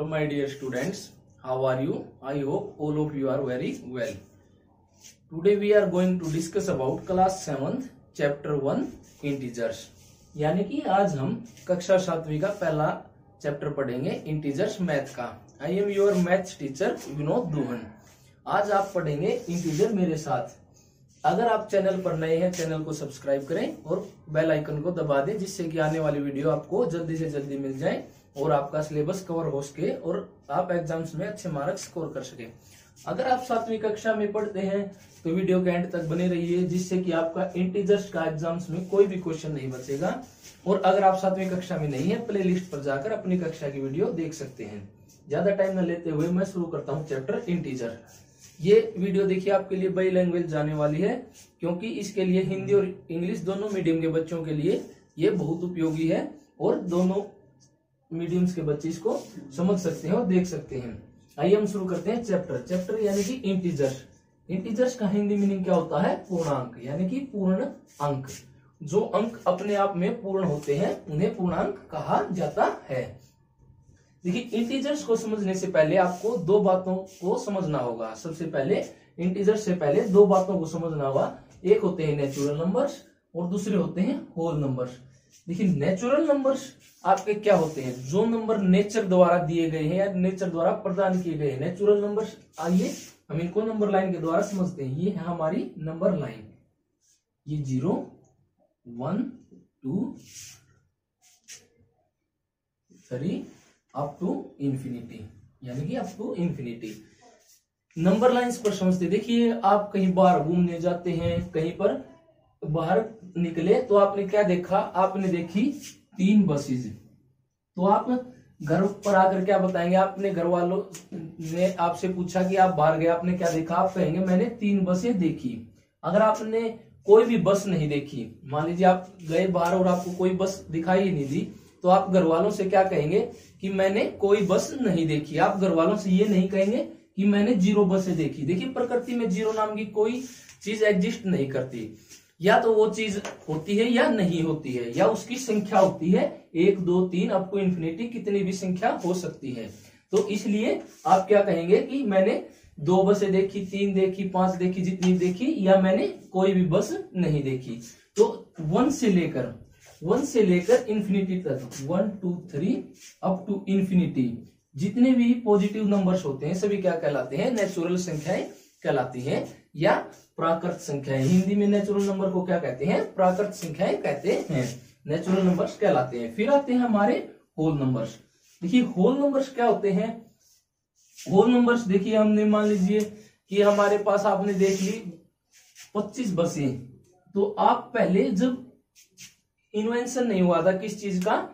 my dear students. How are you? I hope all of you are very well. Today we are going to discuss about class 7th chapter 1 integers. यानी कि आज हम कक्षा 7वीं का पहला chapter पढ़ेंगे integers math का. I am your maths teacher Vinod Duhan. आज आप पढ़ेंगे इंटीजर मेरे साथ. अगर आप चैनल पर नए हैं, चैनल को सब्सक्राइब करें और बेल आइकन को दबा दें, जिससे कि आने वाली वीडियो आपको जल्दी से जल्दी मिल जाए और आपका सिलेबस कवर हो सके और आप एग्जाम्स में अच्छे मार्क्स स्कोर कर सके. अगर आप 7वीं कक्षा में पढ़ते हैं तो वीडियो के एंड तक बने रहिए, जिससे कि आपका इंटीजर्स का एग्जाम्स में कोई भी क्वेश्चन नहीं बचेगा. और अगर आप 7वीं कक्षा में नहीं है, प्ले लिस्ट पर जाकर अपनी कक्षा की वीडियो देख सकते हैं. ज्यादा टाइम न लेते हुए मैं शुरू करता हूँ चैप्टर इंटीजर. ये वीडियो देखिए आपके लिए बाई लैंग्वेज जाने वाली है, क्योंकि इसके लिए हिंदी और इंग्लिश दोनों मीडियम के बच्चों के लिए ये बहुत उपयोगी है और दोनों मीडियम्स के बच्चे इसको समझ सकते हैं और देख सकते हैं. आइए हम शुरू करते हैं चैप्टर यानी कि इंटीजर. इंटीजर्स का हिंदी मीनिंग क्या होता है? पूर्णांक, यानी कि पूर्ण अंक. जो अंक अपने आप में पूर्ण होते हैं उन्हें पूर्णांक कहा जाता है. देखिए, इंटीजर्स को समझने से पहले आपको दो बातों को समझना होगा. सबसे पहले इंटीजर्स से पहले दो बातों को समझना होगा. एक होते हैं नेचुरल नंबर्स और दूसरे होते हैं होल नंबर्स. देखिए, नेचुरल नंबर्स आपके क्या होते हैं? जो नंबर नेचर द्वारा दिए गए हैं या नेचर द्वारा प्रदान किए गए हैं, नेचुरल नंबर्स. आइए हम इनको नंबर लाइन के द्वारा समझते हैं. ये है हमारी नंबर लाइन. ये 0 1 2 3 अप टू इंफिनिटी, यानी कि up to infinity. Number lines पर समझते. देखिए, आप कहीं बाहर घूमने जाते हैं, कहीं पर बाहर निकले तो आपने क्या देखा? आपने देखी 3 बसेज. तो आप घर पर आकर क्या बताएंगे? आपने घर वालों ने आपसे पूछा कि आप बाहर गए, आपने क्या देखा? आप कहेंगे मैंने 3 बसें देखी. अगर आपने कोई भी बस नहीं देखी, मान लीजिए आप गए बाहर और आपको कोई बस दिखाई ही नहीं दी, तो आप घर वालों से क्या कहेंगे कि मैंने कोई बस नहीं देखी. आप घर वालों से ये नहीं कहेंगे कि मैंने 0 बसें देखी. देखिए, प्रकृति में 0 नाम की कोई चीज एग्जिस्ट नहीं करती. या तो वो चीज होती है या नहीं होती है, या उसकी संख्या होती है 1 2 3 अप टू इंफिनिटी, कितनी भी संख्या हो सकती है. तो इसलिए आप क्या कहेंगे कि मैंने 2 बसें देखी, 3 देखी, 5 देखी, जितनी देखी, या मैंने कोई भी बस नहीं देखी. तो 1 से लेकर इंफिनिटी तक, 1 2 3 अप टू इंफिनिटी, जितने भी पॉजिटिव नंबर्स होते हैं सभी क्या कहलाते हैं? नेचुरल संख्याएं कहलाती हैं या प्राकृत संख्याएं. हिंदी में नेचुरल नंबर को क्या कहते हैं? प्राकृत संख्याएं कहते हैं. नेचुरल नंबर्स कहलाते हैं. फिर आते हैं हमारे होल नंबर्स. देखिए, होल नंबर्स क्या होते हैं? होल नंबर्स देखिए, हमने मान लीजिए कि हमारे पास आपने देख ली 25 बसें. तो आप पहले जब इन्वेंशन नहीं हुआ था किस चीज का,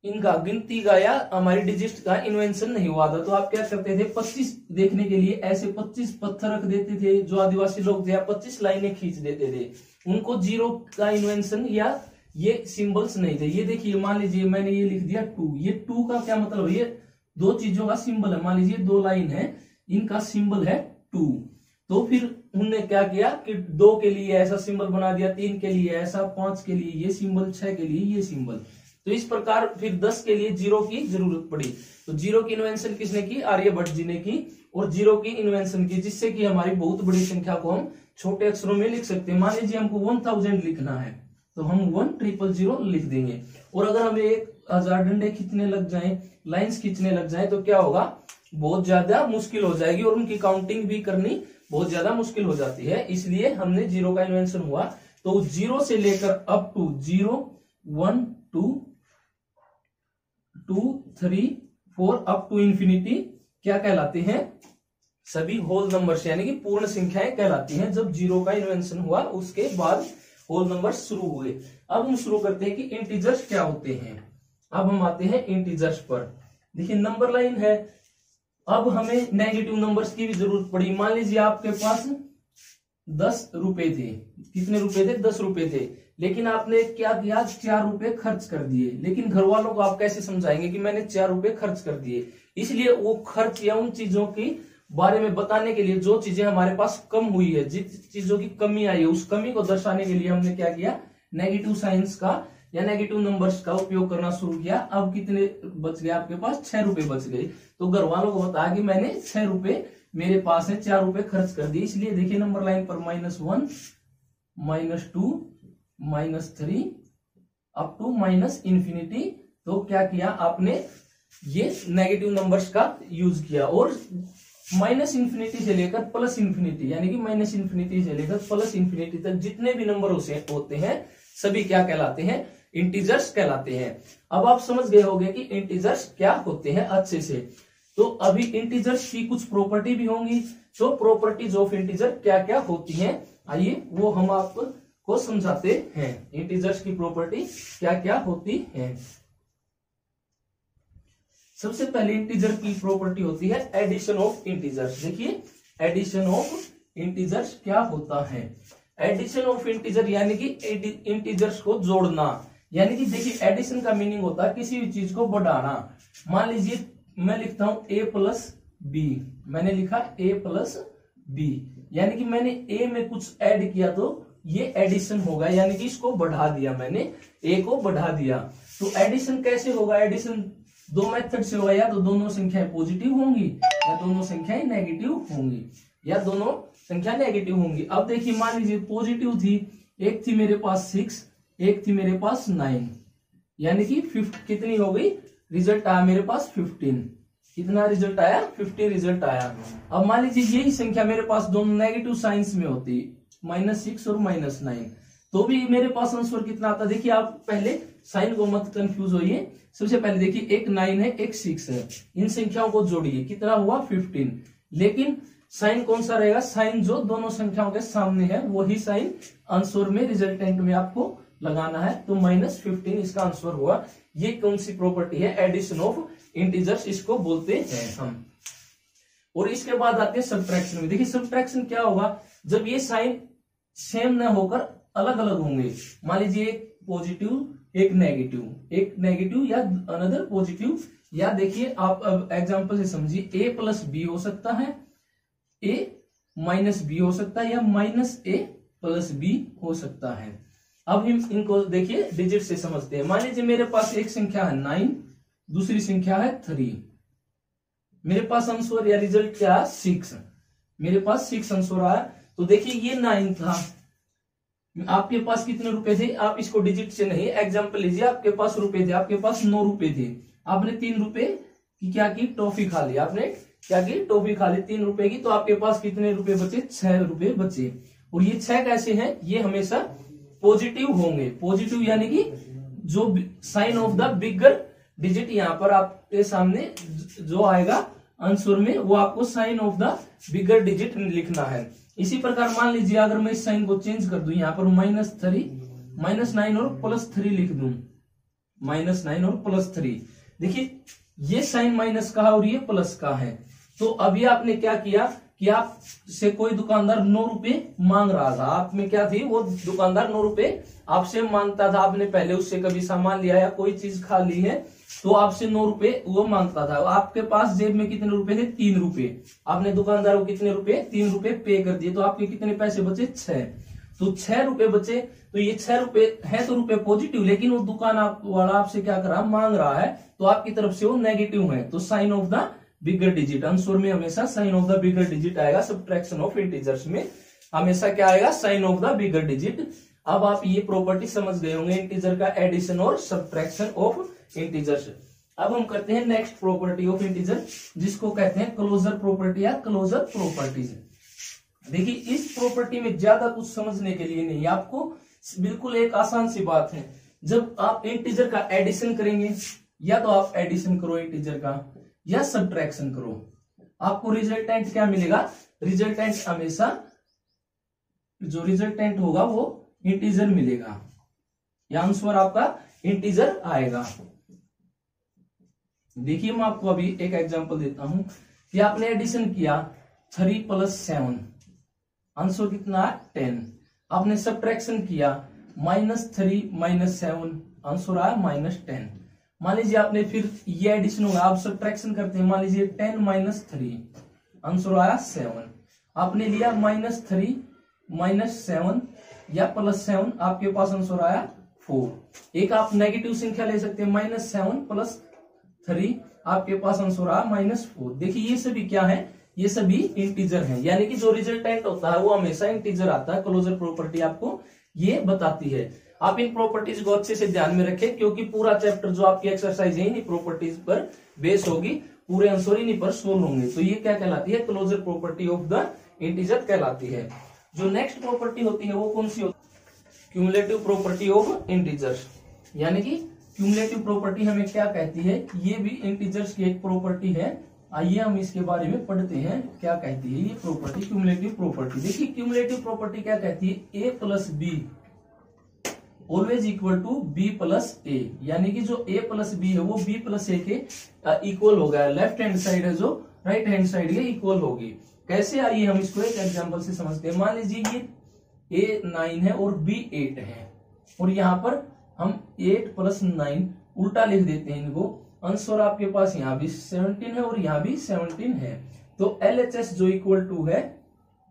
इनका गिनती का या हमारी डिजिट का इन्वेंशन नहीं हुआ था, तो आप क्या करते थे? 25 देखने के लिए ऐसे 25 पत्थर रख देते थे. जो आदिवासी लोग थे, 25 लाइनें खींच देते थे. उनको 0 का इन्वेंशन या ये सिंबल्स नहीं थे. ये देखिए, मान लीजिए मैंने ये लिख दिया 2. ये 2 का क्या मतलब? ये दो चीजों का सिंबल है. मान लीजिए 2 लाइन है, इनका सिंबल है 2. तो फिर उनने क्या किया कि 2 के लिए ऐसा सिंबल बना दिया, 3 के लिए ऐसा, 5 के लिए ये सिंबल, 6 के लिए ये सिंबल. तो इस प्रकार फिर 10 के लिए 0 की जरूरत पड़ी. तो 0 की इन्वेंशन किसने की? आर्यभट्ट जी ने की. और 0 की इन्वेंशन की, जिससे कि हमारी बहुत बड़ी संख्या को हम छोटे अक्षरों में लिख सकते हैं. मान लीजिए हमको 1000 लिखना है, तो हम 1000 लिख देंगे. और अगर हमें 1000 डंडे खींचने लग जाएं, लाइंस खींचने लग जाएं, तो क्या होगा? बहुत ज्यादा मुश्किल हो जाएगी और उनकी काउंटिंग भी करनी बहुत ज्यादा मुश्किल हो जाती है. इसलिए हमने 0 का इन्वेंशन हुआ. तो 0 से लेकर up to 0 1 2 2 3 4 up to infinity क्या कहलाते हैं? सभी होल नंबर्स, यानी कि पूर्ण संख्याएं कहलाती हैं. जब 0 का इन्वेंशन हुआ उसके बाद होल नंबर्स शुरू हुए. अब हम शुरू करते हैं कि इंटीजर्स क्या होते हैं. अब हम आते हैं इंटीजर्स पर. देखिए, नंबर लाइन है. अब हमें नेगेटिव नंबर्स की भी जरूरत पड़ी. मान लीजिए आपके पास 10 रुपए थे. कितने रुपए थे? 10 रुपए थे. लेकिन आपने क्या किया? 4 रुपए खर्च कर दिए. लेकिन घर वालों को आप कैसे समझाएंगे कि मैंने 4 रुपए खर्च कर दिए? इसलिए वो खर्च या उन चीजों की बारे में बताने के लिए, जो चीजें हमारे पास कम हुई है, जिस चीजों की कमी आई है, उस कमी को दर्शाने के लिए हमने क्या किया? नेगेटिव साइंस का या नेगेटिव नंबर्स का उपयोग करना शुरू किया। अब कितने बच गए आपके पास, 6 रुपए बच गए। तो घर वालों को बताया कि मैंने 6 रुपए मेरे पास है, 4 रुपए खर्च कर दिए। इसलिए देखिए नंबर लाइन पर -1, -2, -3 अप टू -इंफिनिटी। तो क्या किया आपने, ये नेगेटिव नंबर्स का यूज किया। और -इंफिनिटी से लेकर +इंफिनिटी, यानी कि -इंफिनिटी से लेकर +इंफिनिटी तक जितने भी नंबर होते हैं सभी क्या कहलाते हैं, इंटीजर्स कहलाते हैं। अब आप समझ गए होंगे कि इंटीजर्स क्या होते हैं अच्छे से। तो अभी इंटीजर्स की कुछ प्रॉपर्टी भी होंगी। तो प्रॉपर्टीज ऑफ इंटीजर क्या क्या होती हैं, आइए वो हम आपको समझाते हैं। इंटीजर्स की प्रॉपर्टी क्या क्या होती है। सबसे पहले इंटीजर की प्रॉपर्टी होती है एडिशन ऑफ इंटीजर्स। देखिए एडिशन ऑफ इंटीजर्स क्या होता है। एडिशन ऑफ इंटीजर यानी कि इंटीजर्स को जोड़ना। यानी कि देखिए एडिशन का मीनिंग होता है किसी भी चीज को बढ़ाना। मान लीजिए मैं लिखता हूं a+b, मैंने लिखा a+b, यानी कि मैंने a में कुछ ऐड किया तो ये एडिशन होगा, यानी कि इसको बढ़ा दिया, मैंने a को बढ़ा दिया। तो एडिशन कैसे होगा, एडिशन दो मेथड से होगा, या तो दोनों संख्याएं पॉजिटिव होंगी या दोनों संख्याएं नेगेटिव होंगी, या दोनों संख्या नेगेटिव होंगी। अब देखिए मान लीजिए पॉजिटिव थी, एक थी मेरे पास 6, एक थी मेरे पास 9, यानी कि 50 कितनी हो गई, रिजल्ट आया मेरे पास 15। कितना रिजल्ट आया, 15 रिजल्ट आया। अब मान लीजिए यही संख्या मेरे पास दोनों नेगेटिव साइंस में होती, -6 और -9, तो भी मेरे पास आंसर कितना आता। देखिए आप पहले साइन को मत कंफ्यूज होइए। सबसे पहले देखिए एक 9 है, एक 6 है, इन संख्याओं को जोड़िए, कितना हुआ 15। लेकिन साइन कौन सा रहेगा, साइन जो दोनों संख्याओं के सामने है वही साइन आंसर में रिजल्टेंट में आपको लगाना है। तो -15 इसका आंसर हुआ। ये कौन सी प्रॉपर्टी है, एडिशन ऑफ इंटीजर्स इसको बोलते हैं हम। और इसके बाद आते हैं सब्ट्रैक्शन में। देखिए सब्ट्रैक्शन क्या होगा, जब ये साइन सेम न होकर अलग अलग होंगे। मान लीजिए एक पॉजिटिव एक नेगेटिव या अनदर पॉजिटिव, या देखिए आप अब एग्जांपल से समझिए, a+b हो सकता है, a-b हो सकता है, या -a+b हो सकता है। अब हम इनको देखिए डिजिट से समझते हैं। मान लीजिए मेरे पास एक संख्या है 9, दूसरी संख्या है 3, मेरे पास आंसर या रिजल्ट क्या है 6, मेरे पास 6 आंसर आया। तो देखिए ये 9 था, आपके पास कितने रुपए थे, आप इसको डिजिट से नहीं, एग्जांपल लीजिए, आपके पास रुपए थे, आपके पास 9 रुपए थे, आपने 3 रुपए की क्या की, टॉफी खा ली, आपने क्या की, टॉफी खा ली 3 रुपए की। तो आपके पास कितने रुपए बचे, 6 रुपए बचे। और ये 6 कैसे हैं, ये हमेशा पॉजिटिव होंगे। पॉजिटिव यानी कि जो sign of the bigger digit यहाँ पर आपके सामने जो आएगा आंसर में, वो आपको sign of the bigger digit लिखना है। इसी प्रकार मान लीजिए अगर मैं इस साइन को चेंज कर दूं, यहाँ पर -9 और +3 लिख दूं, -9 और +3। देखिए ये साइन माइनस का है और ये प्लस का है। तो अभी आपने क्या किया कि आप से कोई दुकानदार 9 रुपए मांग रहा था, आप में क्या थी, वो दुकानदार 9 रुपए आपसे मांगता था। आपने पहले उससे कभी सामान लिया या कोई चीज खा ली है तो आपसे 9 रुपए वो मांगता था। आपके पास जेब में कितने रुपए थे, 3 रुपए। आपने दुकानदार को कितने रुपए, 3 रुपए पे कर दिए। तो आपके कितने पैसे बचे, 6। तो 6 रुपए बचे। तो ये 6 रुपए है तो रुपए पॉजिटिव, लेकिन वो दुकान वाला आपसे क्या कर रहा, मांग रहा है, तो आपकी तरफ से वो नेगेटिव है। तो sign of the bigger digit, answer में हमेशा sign of the bigger digit आएगा। सब्ट्रैक्शन ऑफ इंटीजर्स में हमेशा क्या आएगा, sign of the bigger digit. अब आप ये प्रॉपर्टी समझ गए होंगे इंटीजर का एडिशन और सब्ट्रैक्शन ऑफ इंटीजर्स। अब हम करते हैं नेक्स्ट प्रॉपर्टी ऑफ इंटीजर, जिसको कहते हैं क्लोजर प्रॉपर्टी या क्लोजर प्रॉपर्टीज। देखिए इस प्रॉपर्टी में ज्यादा कुछ समझने के लिए नहीं, आपको बिल्कुल एक आसान सी बात है। जब आप इंटीजर का एडिशन करेंगे, या तो आप एडिशन करो इंटीजर का या सब्ट्रैक्शन करो, आपको रिजल्टेंट क्या मिलेगा, रिजल्टेंट हमेशा जो रिजल्टेंट होगा वो इंटीजर मिलेगा, या आंसर आपका इंटीजर आएगा। देखिए मैं आपको अभी एक एग्जांपल देता हूं कि आपने एडिशन किया 3 + 7, आंसर कितना है 10। आपने सब्ट्रैक्शन किया -3 - 7, आंसर आया -10। मान लीजिए आपने फिर ये एडिशन होगा, आप सब्ट्रैक्शन करते हैं, मान लीजिए 10 - 3, आंसर आया 7। आपने लिया -3 - 7 या +7, आपके पास आंसर आया 4। एक आप नेगेटिव संख्या ले सकते हैं -7 + 3, आपके पास आंसर आ -4। देखिए ये सभी क्या है, ये सभी इंटीजर हैं, यानी कि जो रिजल्टेंट होता है वो हमेशा इंटीजर आता है। क्लोजर प्रॉपर्टी आपको ये बताती है। आप इन प्रॉपर्टीज को अच्छे से ध्यान में रखें, क्योंकि पूरा चैप्टर जो आपकी एक्सरसाइज है इन्हीं प्रॉपर्टीज पर बेस होगी, पूरे आंसर इन्हीं पर सोल्व होंगे। तो ये क्या कहलाती है, closure property of the integer कहलाती है। जो नेक्स्ट प्रॉपर्टी होती है वो कौन सी होती है, क्यूमुलेटिव प्रॉपर्टी ऑफ इंटीजर्स। यानी कि क्यूमुलेटिव प्रॉपर्टी हमें क्या कहती है, ये भी इंटीजर्स की एक प्रॉपर्टी है। आइए हम इसके बारे में पढ़ते हैं, क्या कहती है ये प्रॉपर्टी, क्यूमुलेटिव प्रॉपर्टी। देखिए क्यूमुलेटिव प्रॉपर्टी क्या कहती है, a + b always equal to b + a, यानी कि जो a + b है वो b + a के इक्वल हो गया। लेफ्ट हैंड साइड है जो राइट हैंड साइड के इक्वल होगी। कैसे, आइए हम इसको एक एग्जांपल से समझते हैं। मान लीजिए ये a 9 है और b 8 है, और यहाँ पर हम 8 + 9 उल्टा लिख देते हैं इनको। आंसर आपके पास यहाँ भी 17 है और यहाँ भी 17 है। तो LHS जो इक्वल टू है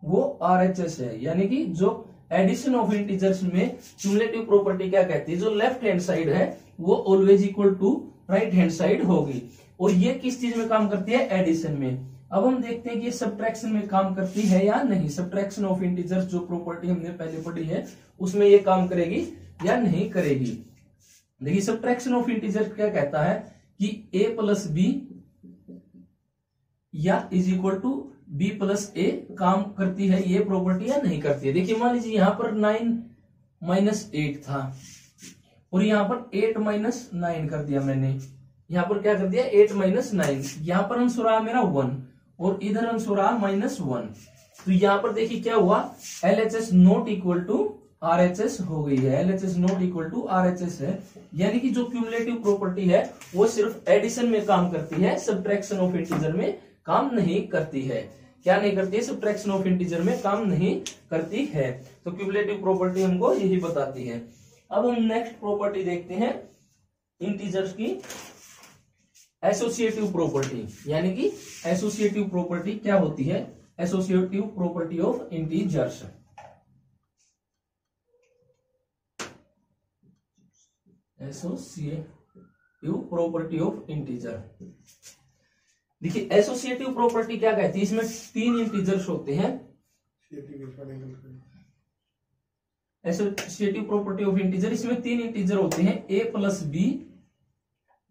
वो RHS है, यानी कि जो एडिशन ऑफ इंटीजर्स में क्यूमुलेटिव प्रॉपर्टी क्या कहती है, जो लेफ्ट हैंड साइड है वो always equal to right hand side होगी। और ये किस चीज में काम करती है, एडिशन में। अब हम देखते हैं कि ये सब्ट्रैक्शन में काम करती है या नहीं। सब्ट्रैक्शन ऑफ इंटीजर्स जो प्रॉपर्टी हमने पहले पढ़ी है उसमें ये काम करेगी या नहीं करेगी। देखिए सब्ट्रैक्शन ऑफ इंटीजर क्या कहता है कि a + b या is equal to b + a काम करती है ये प्रॉपर्टी या नहीं करती है। देखिए मान लीजिए यहां पर 9 - 8 था और यहां पर 8 - 9 कर दिया मैंने। यहां पर क्या कर दिया, 8 - 9। यहां पर आंसर आया मेरा 1 और इधर आंसर आया -1। तो यहां पर देखिए क्या हुआ, LHS not equal to RHS हो गई है। LHS not equal to RHS है, यानी कि जो क्यूमुलेटिव प्रॉपर्टी है वो सिर्फ एडिशन में काम करती है, सब्ट्रैक्शन ऑफ इंटीजर में काम नहीं करती है। क्या नहीं करती है, सब्ट्रैक्शन ऑफ इंटीजर में काम नहीं करती है। तो क्यूमुलेटिव प्रॉपर्टी हमको यही बताती है। अब हम नेक्स्ट प्रॉपर्टी देखते हैं इंटीजर्स की, एसोसिएटिव प्रॉपर्टी। यानी कि एसोसिएटिव प्रॉपर्टी क्या होती है, associative property of integers. Associative property of integer. देखिए एसोसिएटिव प्रॉपर्टी क्या कहती है, इसमें 3 इंटीजर्स होते हैं। एसोसिएटिव प्रॉपर्टी ऑफ इंटीजर, इसमें 3 इंटीजर होते हैं, a + b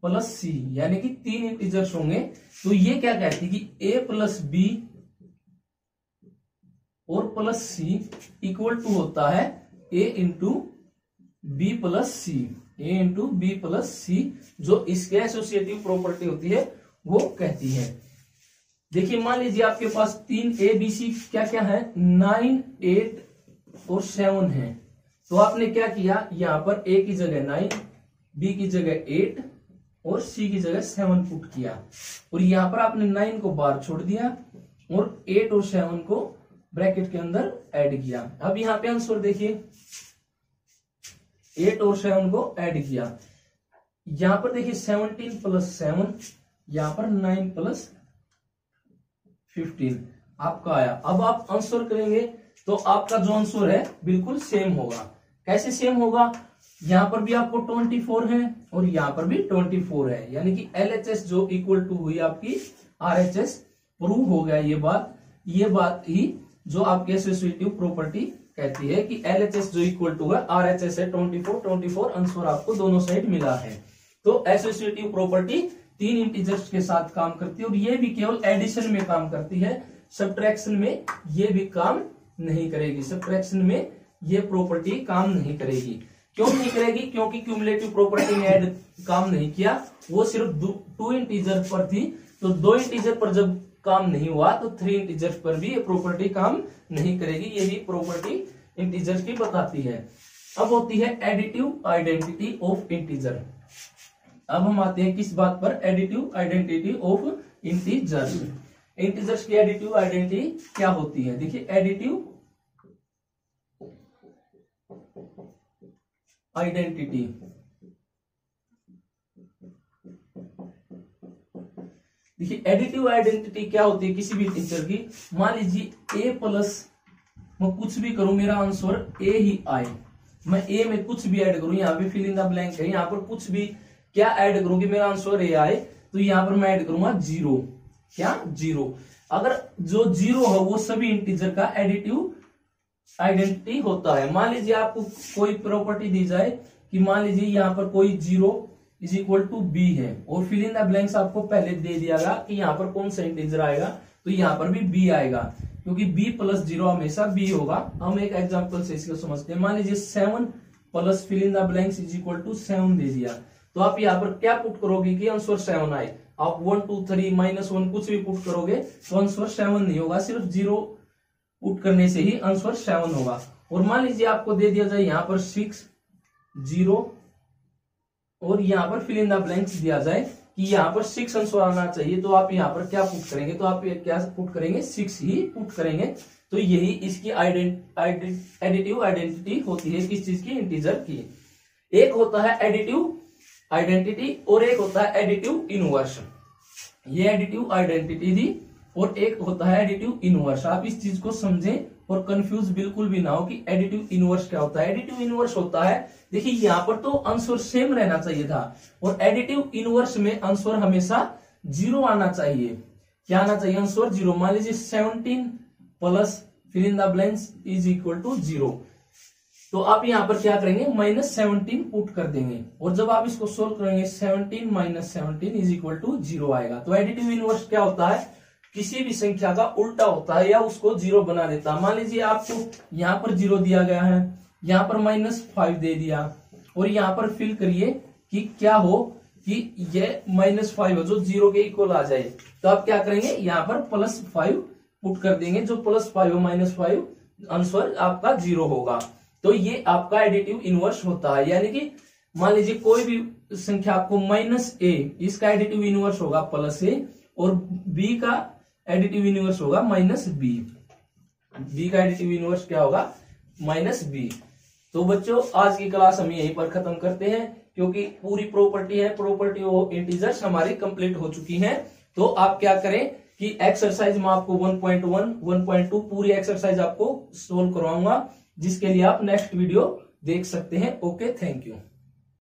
+ c, यानी कि 3 इंटीजर्स होंगे। तो ये क्या कहती है कि a + b और +c इक्वल टू होता है a × b + c, a × b + c, जो इसके एसोसिएटिव प्रॉपर्टी होती है वो कहती है। देखिए मान लीजिए आपके पास 3 a b c क्या क्या है, 9 8 और 7 है। तो आपने क्या किया, यहां पर a की जगह 9, b की जगह 8 और c की जगह 7 पुट किया, और यहां पर आपने 9 को बाहर छोड़ दिया और 8 और 7 को ब्रैकेट के अंदर ऐड किया। अब यहां पे आंसर देखिए, 8 और 7 को ऐड किया। यहां पर देखिए 17 + 7, यहां पर 9 + 15 आपका आया। अब आप आंसर करेंगे तो आपका जो आंसर है बिल्कुल सेम होगा। कैसे सेम होगा, यहां पर भी आपको 24 है और यहां पर भी 24 है, यानी कि LHS जो इक्वल टू हुई आपकी RHS, प्रूव हो गया ये बात ही जो आपकी एसोसिएटिव प्रॉपर्टी कहती है कि LHS जो इक्वल टू है RHS है। 24 आंसर आपको दोनों साइड मिला है। तो एसोसिएटिव प्रॉपर्टी 3 इंटीजर्स के साथ काम करती है, और ये भी केवल एडिशन में काम करती है, सब्ट्रैक्शन में ये भी काम नहीं करेगी। सब्ट्रैक्शन में ये प्रॉपर्टी काम नहीं करेगी। क्यों नहीं करेगी, क्योंकि क्यूमुलेटिव प्रॉपर्टी ने ऐड काम नहीं किया, वो सिर्फ 2 इंटीजर पर थी। तो 2 इंटीजर पर जब काम नहीं हुआ तो 3 इंटीजर्स पर भी ये प्रॉपर्टी काम नहीं करेगी। यही प्रॉपर्टी इंटीजर्स की बताती है। अब होती है एडिटिव आइडेंटिटी ऑफ इंटीजर। अब हम आते हैं किस बात पर, additive identity of integers. Integers की एडिटिव आइडेंटिटी क्या होती है, देखिए एडिटिव आइडेंटिटी, देखिए एडिटिव आइडेंटिटी क्या होती है किसी भी इंटीजर की। मान लीजिए a+ मैं कुछ भी करूं मेरा आंसर a ही आए, मैं ए में कुछ भी ऐड करूं, यहाँ पे फिल इन द ब्लैंक है, यहाँ पर कुछ भी क्या ऐड करूं कि मेरा आंसर ए आए, तो यहाँ पर मैं ऐड करूंगा 0। क्या 0। अगर जो 0 है वो सभी इंटीजर का एडिटिव आइडेंटिटी होता है। मान लीजिए आपको कोई प्रॉपर्टी दी जाए कि मान लीजिए यहाँ पर कोई 0 इज इक्वल टू बी है, और फिल इन द ब्लैंक्स आपको पहले दे दिया गया कि यहाँ पर कौन सा इंटीजर आएगा, तो यहाँ पर भी बी आएगा, क्योंकि b प्लस 0 हमेशा b होगा। हम एक एग्जांपल से इसको समझते हैं। मान लीजिए 7 plus fill in the blanks is equal to 7 दे दिया, तो आप यहाँ पर क्या पुट करोगे कि आंसर 7 आए। आप 1 2 3 -1 कुछ भी पुट करोगे तो आंसर 7 नहीं होगा, सिर्फ 0 पुट करने से ही आंसर 7 होगा। और मान लीजिए आपको दे दिया जाए यहाँ पर 6 0 और यहाँ पर फिल इन द ब्लैंक्स दिया जाए कि यहाँ पर 6 आंसर आना चाहिए, तो आप यहाँ पर क्या पुट करेंगे, तो आप क्या पुट करेंगे, 6 ही पुट करेंगे। तो यही इसकी एडिटिव आइडेंटिटी होती है, किस चीज की, इंटीजर की। एक होता है एडिटिव आइडेंटिटी और एक होता है एडिटिव इनवर्स। ये एडिटिव आइडेंटिटी दी और एक होता है एडिटिव इनवर्स। आप इस चीज को समझें और कंफ्यूज बिल्कुल भी ना हो कि एडिटिव इनवर्स क्या होता है। एडिटिव इनवर्स होता है, देखिए यहाँ पर तो आंसर सेम रहना चाहिए था, और एडिटिव इनवर्स में आंसर हमेशा 0 आना चाहिए। क्या आना चाहिए, आंसर 0। मान लीजिए 17 plus fill in the blanks is equal to 0, तो आप यहाँ पर क्या करेंगे, -17 पुट कर देंगे, और जब आप इसको सोल्व करेंगे 17 - 17 इज इक्वल टू 0 आएगा। तो एडिटिव इनवर्स क्या होता है, किसी भी संख्या का उल्टा होता है या उसको 0 बना देता है। मान लीजिए आपको यहाँ पर 0 दिया गया है, यहाँ पर -5 दे दिया, और यहाँ पर फिल करिए कि क्या हो कि ये -5 हो जो 0 के इक्वल आ जाए, तो आप क्या करेंगे, यहाँ पर +5 पुट कर देंगे, जो +5 हो -5 आंसर आपका 0 होगा। तो ये आपका एडिटिव इनवर्स होता है। यानी कि मान लीजिए कोई भी संख्या आपको -a, इसका एडिटिव इनवर्स होगा +a, और b का एडिटिव इनवर्स होगा -b। b का एडिटिव इनवर्स क्या होगा, -b। तो बच्चों आज की क्लास हम यहीं पर खत्म करते हैं, क्योंकि पूरी प्रॉपर्टी ऑफ इंटीजर्स हमारी कंप्लीट हो चुकी हैं। तो आप क्या करें कि एक्सरसाइज में आपको 1.1 1.2 पूरी एक्सरसाइज आपको सोल्व करवाऊंगा, जिसके लिए आप नेक्स्ट वीडियो देख सकते हैं। Okay, thank you.